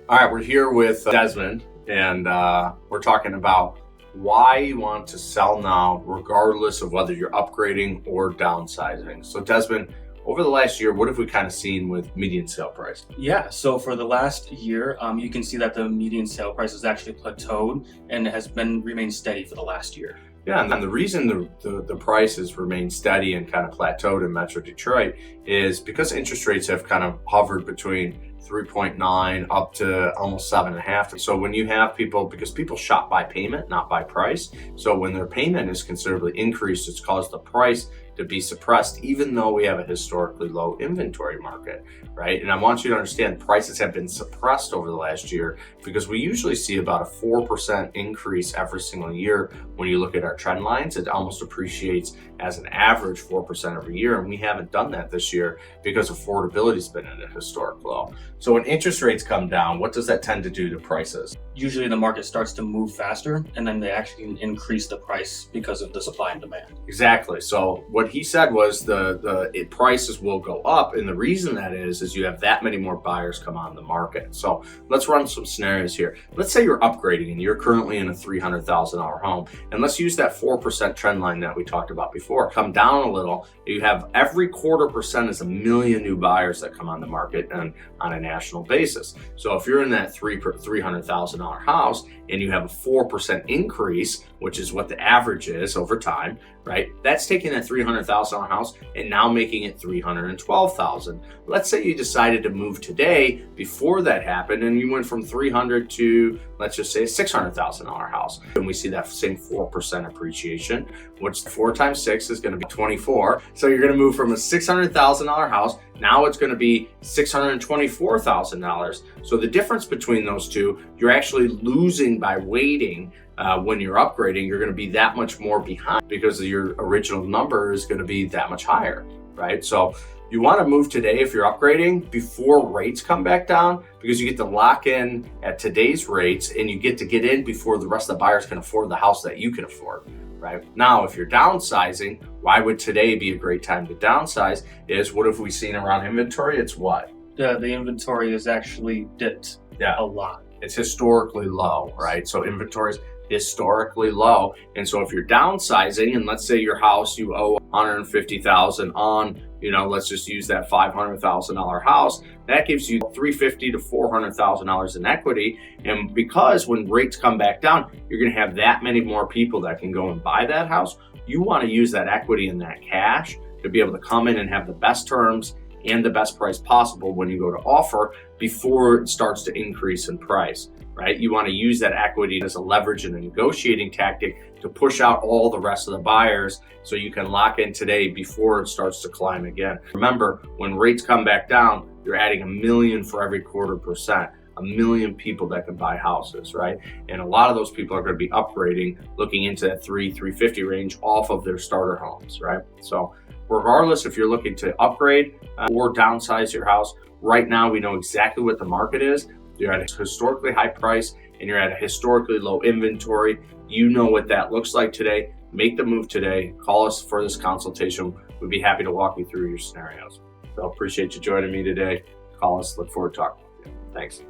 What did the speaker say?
All right, we're here with Desmond, and we're talking about why you want to sell now, regardless of whether you're upgrading or downsizing. So Desmond, over the last year, what have we kind of seen with median sale price? Yeah, so for the last year, you can see that the median sale price has actually plateaued and it has remained steady for the last year. Yeah, and then the reason the prices remain steady and kind of plateaued in Metro Detroit is because interest rates have kind of hovered between 3.9 up to almost 7.5. So when you have people, because people shop by payment, not by price. So when their payment is considerably increased, it's caused the price to be suppressed, even though we have a historically low inventory market, right? And I want you to understand prices have been suppressed over the last year because we usually see about a 4% increase every single year. When you look at our trend lines, it almost appreciates as an average 4% every year. And we haven't done that this year because affordability has been at a historic low. So when interest rates come down, what does that tend to do to prices? Usually the market starts to move faster and then they actually increase the price because of the supply and demand. Exactly. So what he said was the prices will go up, and the reason that is you have that many more buyers come on the market. So let's run some scenarios here. Let's say you're upgrading and you're currently in a $300,000 home, and let's use that 4% trend line that we talked about before. Come down a little. You have every 0.25% is 1 million new buyers that come on the market and on a national basis. So if you're in that $300,000 house and you have a 4% increase, which is what the average is over time, right? That's taking that $300,000 house and now making it $312,000. Let's say you decided to move today before that happened and you went from 300 to, let's just say, a $600,000 house. And we see that same 4% appreciation, which 4 times 6 is going to be 24. So you're going to move from a $600,000 house. Now it's going to be $624,000. So the difference between those two, you're actually losing by waiting. When you're upgrading, you're going to be that much more behind because your original number is going to be that much higher, right? So you want to move today if you're upgrading before rates come back down, because you get to lock in at today's rates and you get to get in before the rest of the buyers can afford the house that you can afford. Right now, if you're downsizing, why would today be a great time to downsize? Is what have we seen around inventory? It's what? The inventory is actually dipped a lot. It's historically low, right? So inventory is historically low. And so if you're downsizing, and let's say your house, you owe $150,000 on, let's just use that $500,000 house, that gives you $350,000 to $400,000 in equity. And because when rates come back down, you're going to have that many more people that can go and buy that house. You want to use that equity and that cash to be able to come in and have the best terms and the best price possible when you go to offer before it starts to increase in price, right? You want to use that equity as a leverage and a negotiating tactic to push out all the rest of the buyers so you can lock in today before it starts to climb again. Remember, when rates come back down, you're adding 1 million for every 0.25%. 1 million people that can buy houses, right? And a lot of those people are going to be upgrading, looking into that $350 range off of their starter homes, right? So regardless if you're looking to upgrade or downsize your house, right now we know exactly what the market is. You're at a historically high price and you're at a historically low inventory. You know what that looks like today. Make the move today. Call us for this consultation. We'd be happy to walk you through your scenarios. So appreciate you joining me today. Call us. Look forward to talking with you. Thanks.